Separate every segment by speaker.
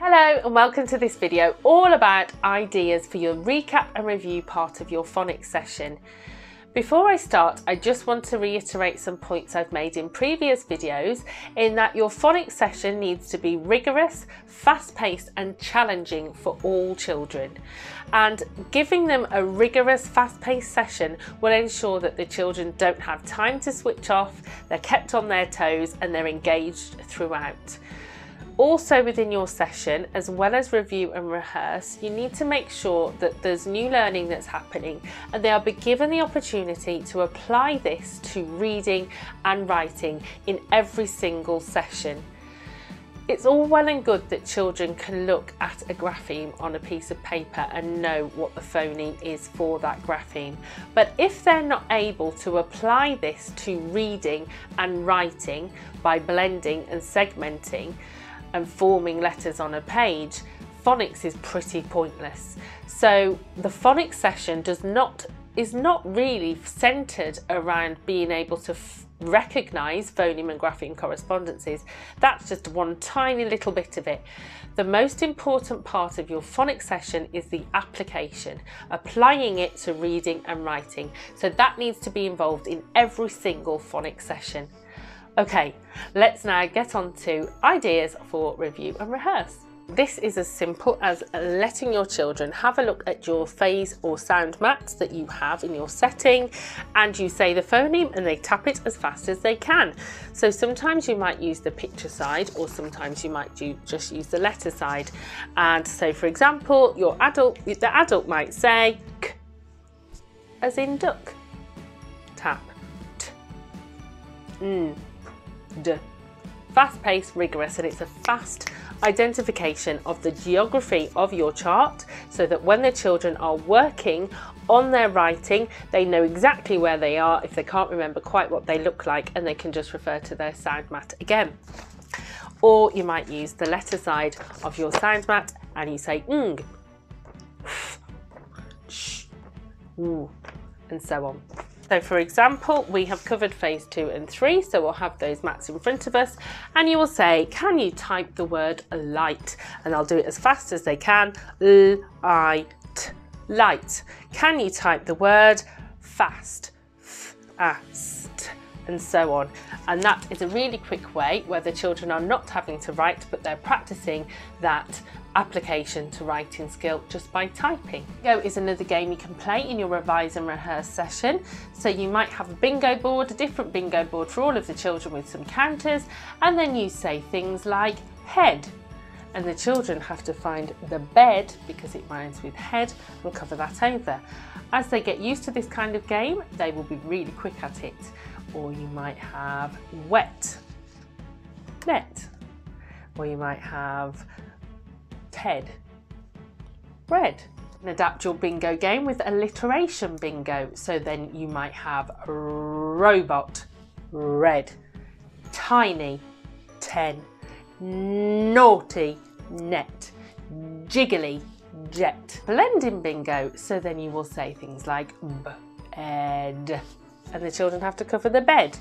Speaker 1: Hello and welcome to this video all about ideas for your recap and review part of your phonics session. Before I start, I just want to reiterate some points I've made in previous videos in that your phonics session needs to be rigorous, fast-paced and challenging for all children. And giving them a rigorous, fast-paced session will ensure that the children don't have time to switch off, they're kept on their toes and they're engaged throughout. Also within your session, as well as review and rehearse, you need to make sure that there's new learning that's happening and they are given the opportunity to apply this to reading and writing in every single session. It's all well and good that children can look at a grapheme on a piece of paper and know what the phoneme is for that grapheme. But if they're not able to apply this to reading and writing by blending and segmenting, and forming letters on a page, phonics is pretty pointless. So the phonics session is not really centered around being able to recognize phoneme and grapheme correspondences. That's just one tiny little bit of it. The most important part of your phonics session is the application, applying it to reading and writing. So that needs to be involved in every single phonics session. Okay, let's now get on to ideas for review and rehearse. This is as simple as letting your children have a look at your phase or sound mats that you have in your setting, and you say the phoneme and they tap it as fast as they can. So sometimes you might use the picture side, or sometimes you might just use the letter side. And so for example, the adult might say k as in duck, tap, t, n, d. Fast-paced, rigorous, and it's a fast identification of the geography of your chart so that when the children are working on their writing, they know exactly where they are if they can't remember quite what they look like, and they can just refer to their sound mat again. Or you might use the letter side of your sound mat and you say ng, sh, oo, and so on. So for example, we have covered phase 2 and 3, so we'll have those mats in front of us and you will say, can you type the word light? And I'll do it as fast as they can, L-I-T, light. Can you type the word fast, fast, and so on. And that is a really quick way where the children are not having to write, but they're practicing that application to writing skill just by typing. Bingo is another game you can play in your revise and rehearse session. So you might have a bingo board, a different bingo board for all of the children with some counters, and then you say things like head. And the children have to find the bed, because it rhymes with head, and cover that over. As they get used to this kind of game, they will be really quick at it. Or you might have wet, net, or you might have head, red. And adapt your bingo game with alliteration bingo. So then you might have robot, red, tiny, 10, naughty, net, jiggly, jet. Blending bingo. So then you will say things like bed, and the children have to cover the bed,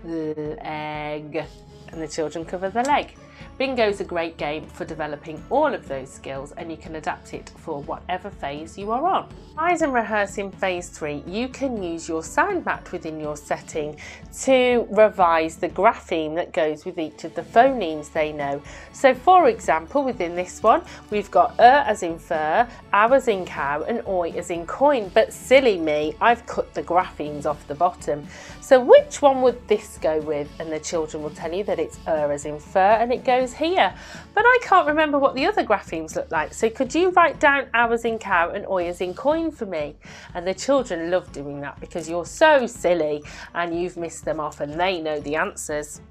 Speaker 1: leg, and the children cover the leg. Bingo is a great game for developing all of those skills, and you can adapt it for whatever phase you are on. Revise and rehearse in phase 3, you can use your sound mat within your setting to revise the grapheme that goes with each of the phonemes they know. So for example, within this one, we've got as in fur, ow as in cow, and oi as in coin, but silly me, I've cut the graphemes off the bottom. So which one would this go with? And the children will tell you that it's as in fur and it goes here, but I can't remember what the other graphemes look like, so could you write down ow as in cow and oi as in coin for me? And the children love doing that because you're so silly and you've missed them off and they know the answers.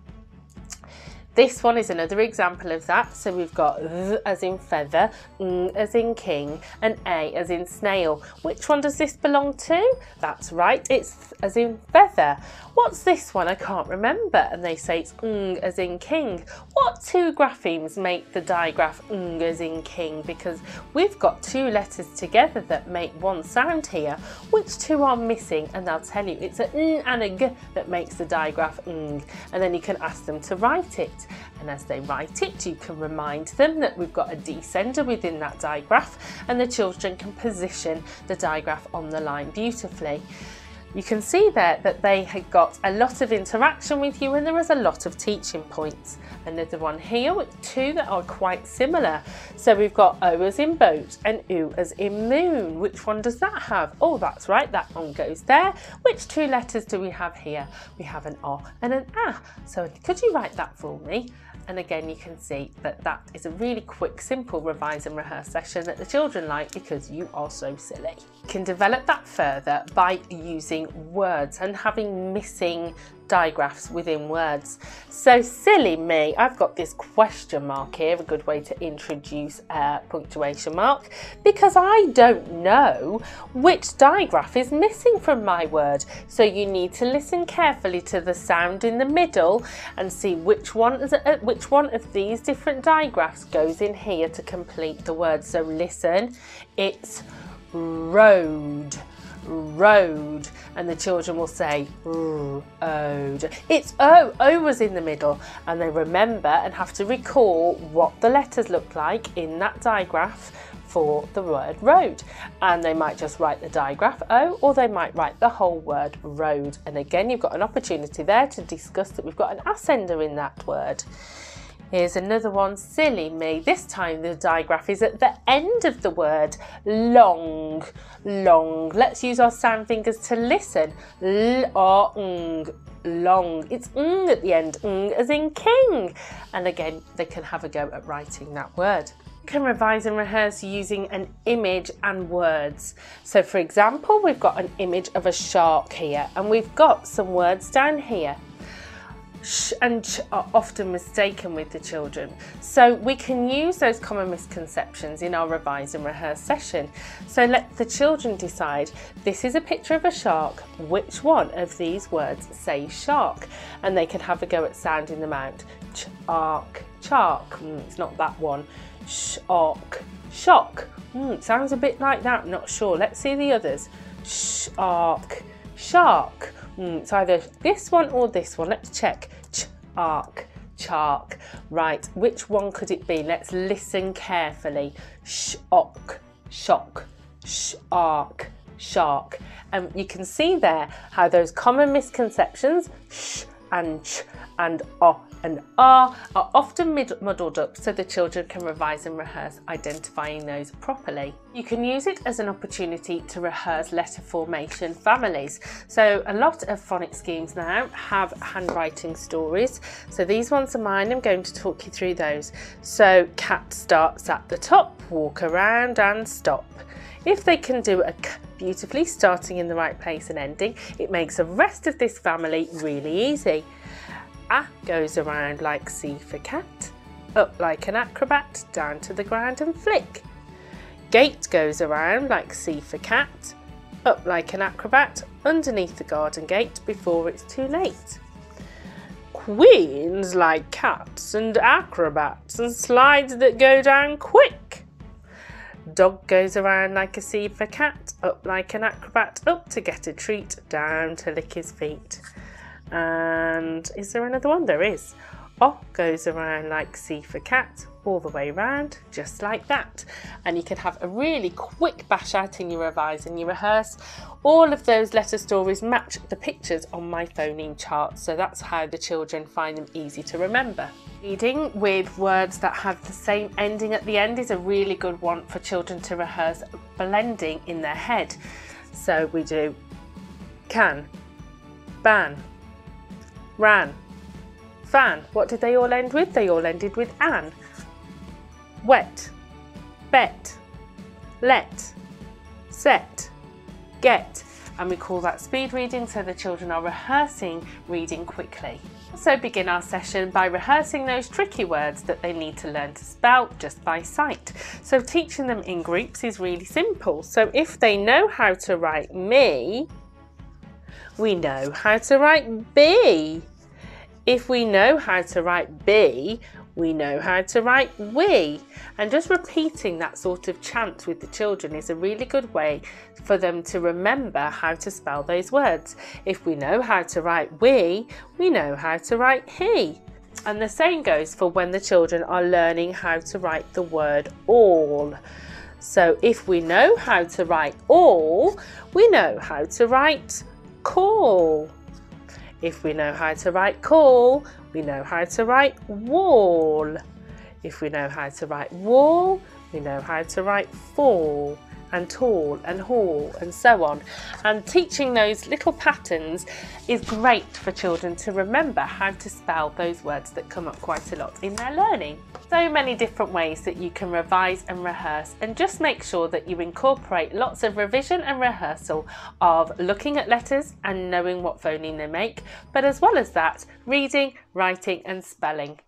Speaker 1: This one is another example of that. So we've got th as in feather, ng as in king, and a as in snail. Which one does this belong to? That's right, it's th as in feather. What's this one? I can't remember. And they say it's ng as in king. What two graphemes make the digraph ng as in king? Because we've got two letters together that make one sound here. Which two are missing? And they'll tell you it's a ng and a g that makes the digraph ng. And then you can ask them to write it. And as they write it, you can remind them that we've got a descender within that digraph, and the children can position the digraph on the line beautifully. You can see there that they had got a lot of interaction with you, and there was a lot of teaching points. Another one here with two that are quite similar. So we've got O as in boat and U as in moon. Which one does that have? Oh, that's right, that one goes there. Which two letters do we have here? We have an O and an A. So could you write that for me? And again, you can see that that is a really quick, simple revise and rehearse session that the children like because you are so silly. You can develop that further by using words and having missing digraphs within words. So silly me, I've got this question mark here, a good way to introduce a punctuation mark, because I don't know which digraph is missing from my word. So you need to listen carefully to the sound in the middle and see which one of these different digraphs goes in here to complete the word. So listen, it's road. Road, and the children will say road. It's O. O was in the middle, and they remember and have to recall what the letters look like in that digraph for the word road. And they might just write the digraph O, or they might write the whole word road. And again, you've got an opportunity there to discuss that we've got an ascender in that word. Here's another one, silly me. This time the digraph is at the end of the word, long, long. Let's use our sound fingers to listen. Long, long. It's ng at the end, ng as in king. And again, they can have a go at writing that word. You can revise and rehearse using an image and words. So for example, we've got an image of a shark here, and we've got some words down here. Sh and ch are often mistaken with the children. So we can use those common misconceptions in our revise and rehearse session. So let the children decide, this is a picture of a shark, which one of these words say shark? And they can have a go at sounding them out. Ch-ark, chark, it's not that one. Sh-ark, shock, it sounds a bit like that, I'm not sure. Let's see the others. Sh-ark, shark. It's either this one or this one. Let's check. Ch-ark, chark. Right, which one could it be? Let's listen carefully. Sh-ok, shock. Sh-ark, shark. And you can see there how those common misconceptions, sh and ch and o and are often muddled up, so the children can revise and rehearse identifying those properly. You can use it as an opportunity to rehearse letter formation families. So a lot of phonics schemes now have handwriting stories. So these ones are mine. I'm going to talk you through those. So cat starts at the top, walk around and stop. If they can do a k beautifully, starting in the right place and ending, it makes the rest of this family really easy. A goes around like C for cat, up like an acrobat, down to the ground and flick. Gate goes around like C for cat, up like an acrobat, underneath the garden gate before it's too late. Queens like cats and acrobats and slides that go down quick. Dog goes around like a C for cat, up like an acrobat, up to get a treat, down to lick his feet. And is there another one? There is. O goes around like C for cat, all the way round, just like that. And you can have a really quick bash out in your revise and your rehearse. All of those letter stories match the pictures on my phoneme chart, so that's how the children find them easy to remember. Reading with words that have the same ending at the end is a really good one for children to rehearse blending in their head. So we do can, ban, ran, fan. What did they all end with? They all ended with an. Wet, bet, let, set, get. And we call that speed reading, so the children are rehearsing reading quickly. So begin our session by rehearsing those tricky words that they need to learn to spell just by sight. So teaching them in groups is really simple. So if they know how to write me, we know how to write B. If we know how to write B, we know how to write we. And just repeating that sort of chant with the children is a really good way for them to remember how to spell those words. If we know how to write we know how to write he. And the same goes for when the children are learning how to write the word all. So if we know how to write all, we know how to write call. If we know how to write call, we know how to write wall. If we know how to write wall, we know how to write fall and tall and hall and so on. And teaching those little patterns is great for children to remember how to spell those words that come up quite a lot in their learning. So many different ways that you can revise and rehearse, and just make sure that you incorporate lots of revision and rehearsal of looking at letters and knowing what phoneme they make, but as well as that, reading, writing and spelling.